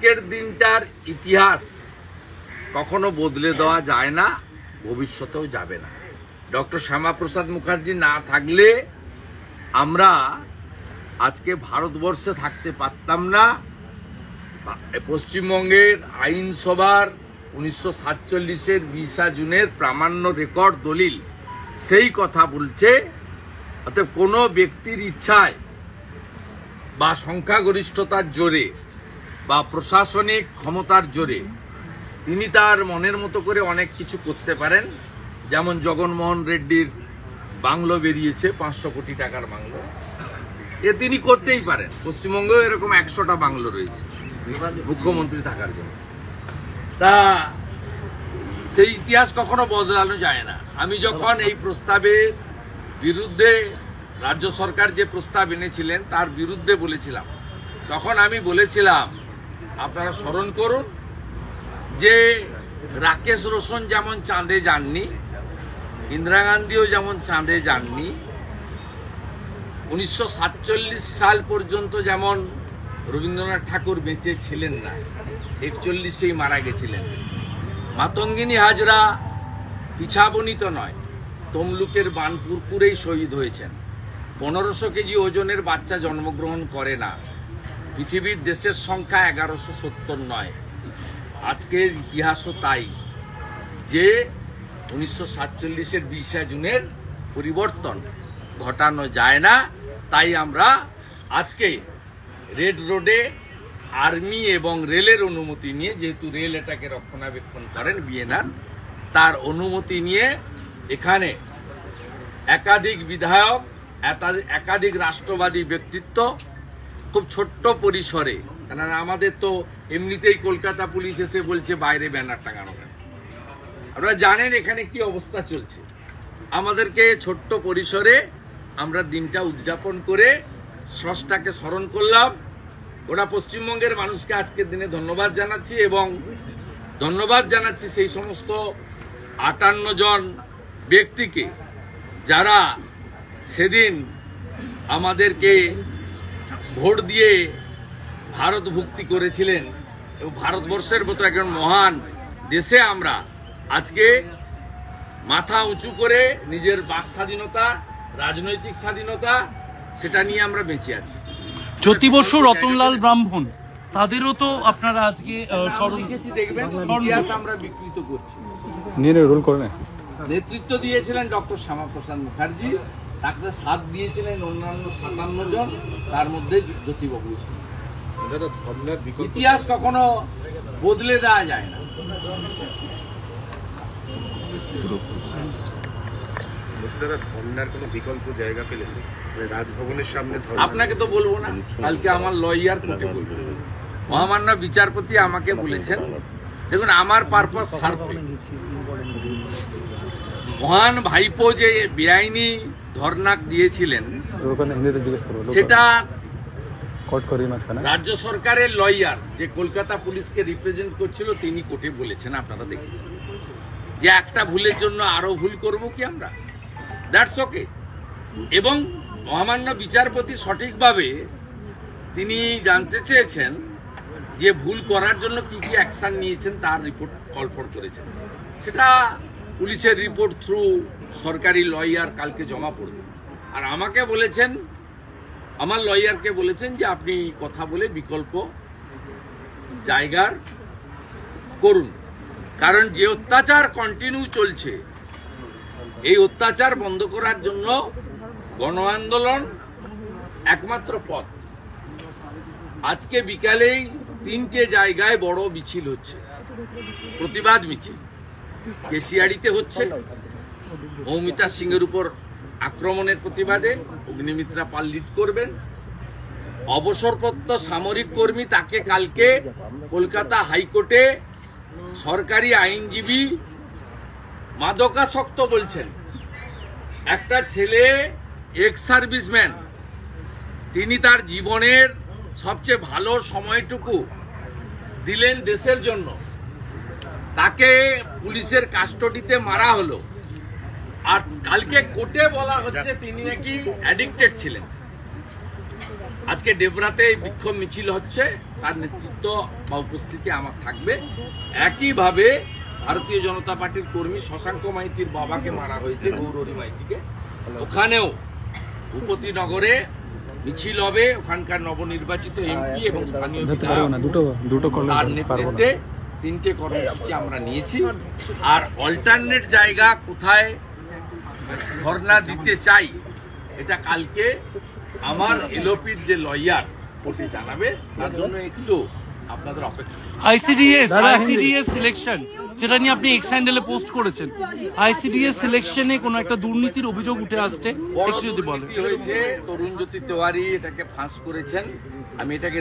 আজকের দিনটার ইতিহাস কখনো বদলে দেওয়া যায় না, ভবিষ্যতেও যাবে না। ডক্টর শ্যামাপ্রসাদ মুখার্জি না থাকলে আমরা আজকে ভারতবর্ষে থাকতে পারতাম না। পশ্চিমবঙ্গের আইনসভার 1947-এর 20 জুনের প্রামাণ্য রেকর্ড দলিল সেই কথা বলছে। অতএব কোনো ব্যক্তির ইচ্ছায় বা সংখ্যাগরিষ্ঠতার জোরে বা প্রশাসনিক ক্ষমতার জোরে তিনি তার মনের মতো করে অনেক কিছু করতে পারেন। যেমন জগনমোহন রেড্ডির বাংলো বেরিয়েছে, 500 কোটি টাকার বাংলো, এ তিনি করতেই পারেন। পশ্চিমবঙ্গেও এরকম 100টা বাংলো রয়েছে মুখ্যমন্ত্রী থাকার জন্য। তা সেই ইতিহাস কখনো বদলানো যায় না। আমি যখন এই প্রস্তাবের বিরুদ্ধে, রাজ্য সরকার যে প্রস্তাব এনেছিলেন তার বিরুদ্ধে বলেছিলাম, তখন আমি বলেছিলাম আপনারা স্মরণ করুন যে রাকেশ রোশন যেমন চাঁদে যাননি, ইন্দিরা গান্ধীও যেমন চাঁদে যাননি, 1947 সাল পর্যন্ত যেমন রবীন্দ্রনাথ ঠাকুর বেঁচে ছিলেন না, 41-এই মারা গেছিলেন। মাতঙ্গিনী হাজরা পিছাবনিত নয়, তমলুকের বানপুরপুরেই শহীদ হয়েছেন। 1500 কেজি ওজনের বাচ্চা জন্মগ্রহণ করে না। পৃথিবীর দেশের সংখ্যা 1170 নয়। আজকের ইতিহাসও তাই, যে 1947-এর 20 জুনের পরিবর্তন ঘটানো যায় না। তাই আমরা আজকে রেড রোডে আর্মি এবং রেলের অনুমতি নিয়ে, যেহেতু রেল এটাকে রক্ষণাবেক্ষণ করেন বিএনআর, তার অনুমতি নিয়ে এখানে একাধিক বিধায়ক, একাধিক রাষ্ট্রবাদী ব্যক্তিত্ব খুব ছোট্ট পরিসরে, কারণ আমাদের তো এমনিতেই কলকাতা পুলিশ এসে বলছে বাইরে ব্যানার টাঙানো কেন। আপনারা জানেন এখানে কি অবস্থা চলছে। আমাদেরকে ছোট্ট পরিসরে আমরা দিনটা উদযাপন করে স্রষ্টাকে স্মরণ করলাম। ওরা পশ্চিমবঙ্গের মানুষকে আজকের দিনে ধন্যবাদ জানাচ্ছি, এবং ধন্যবাদ জানাচ্ছি সেই সমস্ত 58 জন ব্যক্তিকে যারা সেদিন আমাদেরকে ভোট দিয়ে ভারত ভুক্তি করেছিলেন। এবং ভারতবর্ষের মতো একজন মহান দেশে আমরা আজকে মাথা উঁচু করে নিজের বাক স্বাধীনতা, রাজনৈতিক স্বাধীনতা, সেটা নিয়ে আমরা বেঁচে আছি। জ্যোতি বসু, রতনলাল ব্রাহ্মণ, তাদেরও তো আপনারা আজকে লিখেছি, দেখবেন ইতিহাস আমরা বিকৃত করছি। নেতৃত্ব দিয়েছিলেন ডক্টর শ্যামাপ্রসাদ মুখার্জি, তাকে সাথ দিয়েছিলেন অন্যান্য 57 জন, তার মধ্যে জ্যোতিবাবু ছিলেন। ইতিহাস কখনো বদলে দেওয়া যায় না। আপনাকে তো বলবো না, কালকে আমার লয়ার কোর্টে বলবো। মহামান্য বিচারপতি আমাকে বলেছেন, দেখুন আমার পারপাস সার্ভে, মহান ভাইপো যে বেআইনি ধর্ণা দিয়েছিলেন সেটা রাজ্য সরকারের লয়ার যে কলকাতা পুলিশকে রিপ্রেজেন্ট করছিল তিনি কোর্টে বলেছেন, আপনারা দেখেছেন, যে একটা ভুলের জন্য আরো ভুল করব কি আমরা, দ্যাটস ওকে। এবং মহামান্য বিচারপতি সঠিকভাবে তিনি জানতে চেয়েছেন যে ভুল করার জন্য কি কি অ্যাকশন নিয়েছেন, তার রিপোর্ট কলফর করেছেন। সেটা পুলিশের রিপোর্ট থ্রু সরকারি লয়ার কালকে জমা পড়বে। আর আমাকে বলেছেন, আমার লয়ারকে বলেছেন যে আপনি কথা বলে বিকল্প জায়গার করুন, কারণ যে অত্যাচার কন্টিনিউ চলছে, এই অত্যাচার বন্ধ করার জন্য গণ আন্দোলন একমাত্র পথ। আজকে বিকালেই 3টে জায়গায় বড় মিছিল হচ্ছে, প্রতিবাদ মিছিল। কেশিয়াড়িতে হচ্ছে মৌমিতা সিংয়ের উপর আক্রমণের প্রতিবাদে, অগ্নিমিত্রা পাল লিড করবেন। অবসরপ্রাপ্ত সামরিক কর্মী, তাকে কালকে কলকাতা হাইকোর্টে সরকারি আইনজীবী মাদকাসক্ত বলছেন। একটা ছেলে এক্স সার্ভিসম্যান, তিনি তার জীবনের সবচেয়ে ভালো সময়টুকু দিলেন দেশের জন্য, তাকে পুলিশের কাস্টডিতে মারা হলো। আর কালকে কোর্টে বলা হচ্ছে তিনি নাকি অ্যাডিক্টেড ছিলেন। আজকে ডেবরাতে বিক্ষোভ মিছিল হচ্ছে, তার নেতৃত্ব বা উপস্থিতি আমার থাকবে। একইভাবে ভারতীয় জনতা পার্টির কর্মী শশাঙ্ক মাইতির বাবাকে মারা হয়েছে, গৌরী মাইতিকে, ওখানেও ভূপতিনগরে মিছিল হবে। ওখানকার নবনির্বাচিত এমপি এবং স্থানীয় বিধায়ক তার নেতৃত্বে 3টে কর্মসূচি আমরা নিয়েছি। আর অল্টারনেট জায়গা কোথায় ধর্ণা দিতে চাই এটা কালকে আমার এলওপির যে লয়ার কোর্টে জানাবে, তার জন্য একটু আপনাদের অপেক্ষা। আইসিডিএস সিলেকশন, যেটা নিয়ে আপনি এক্স হ্যান্ডেলে পোস্ট করেছেন, আইসিডিএস সিলেকশনে কোনো একটা দুর্নীতির অভিযোগ উঠে আসছে, বড় একটু যদি বলেন। দুর্নীতি হয়েছে, তরুণ জ্যোতি তেওয়ারি এটাকে ফাঁস করেছেন। আমি এটাকে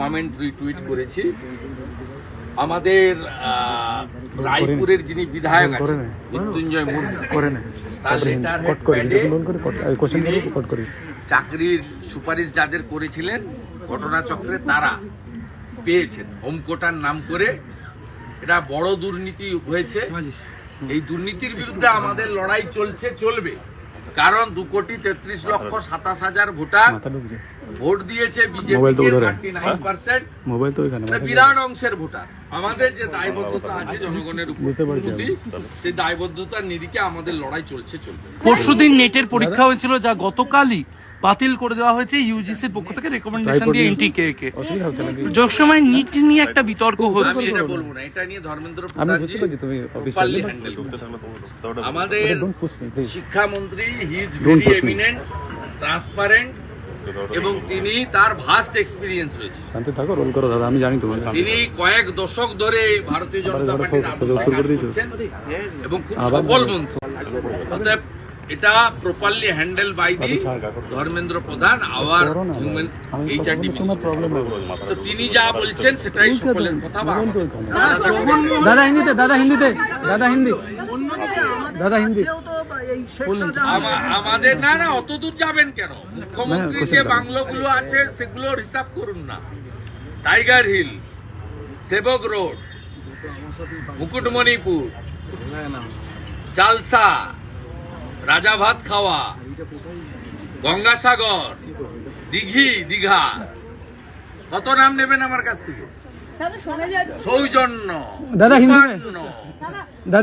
কমেন্ট রিটুইট করেছি। আমাদের রায়পুরের যিনি বিধায়ক আছেন মৃত্যুঞ্জয় মুর্মু, তার লেটার হেড প্যাডে চাকরির সুপারিশ যাদের করেছিলেন ঘটনাচক্রে তারা পেয়েছেন, হোম কোটার নাম করে। এটা বড় দুর্নীতি হয়েছে। এই দুর্নীতির বিরুদ্ধে আমাদের লড়াই চলবে, কারণ 2,33,27,000 ভোটার ভোট দিয়েছে বিজেপি 39%, বিরাট অংশের ভোটার। আমাদের যে দায়বদ্ধতা আছে জনগণের প্রতি, সেই দায়বদ্ধতার নিরিখে আমাদের লড়াই চলবে। পরশুদিন নেটের পরীক্ষা হয়েছিল, যা গতকালই বাতিল করে দেওয়া হয়েছে ইউজিসির পক্ষ থেকে রেকমেন্ডেশন দিয়ে এনটিকে কে। যোগ সময় নিট নিয়ে একটা বিতর্ক হচ্ছে, এটা বলবো না, এটা নিয়ে ধর্মেন্দ্র প্রধানজি প্রপারলি হ্যান্ডেল করতে। আমাদের শিক্ষামন্ত্রী he is very eminent, transparent, এবং তিনি তার ভাস্ট এক্সপিরিয়েন্স রয়েছে। আমি জানি তো, তিনি কয়েক দশক ধরে ভারতীয় জনতা পার্টির আদর্শে কাজ করছেন এবং খুব সফল মন্ত্রী। অতএব এটা properly handle by the Dharmendra Pradhan, our human HRD minister. তো তিনি যা বলছেন সেটাই সকলের কথা। আমাদের না অত দূর যাবেন কেন? মুখ্যমন্ত্রী যে বাংলোগুলো আছে সেগুলো হিসাব করুন না। টাইগার হিল, সেবক রোড, মুকুটমণিপুর, চালসা, রাজা ভাত খাওয়া, গঙ্গাসাগর, দীঘা, কত নাম নেবেন আমার কাছ থেকে? সৌজন্য,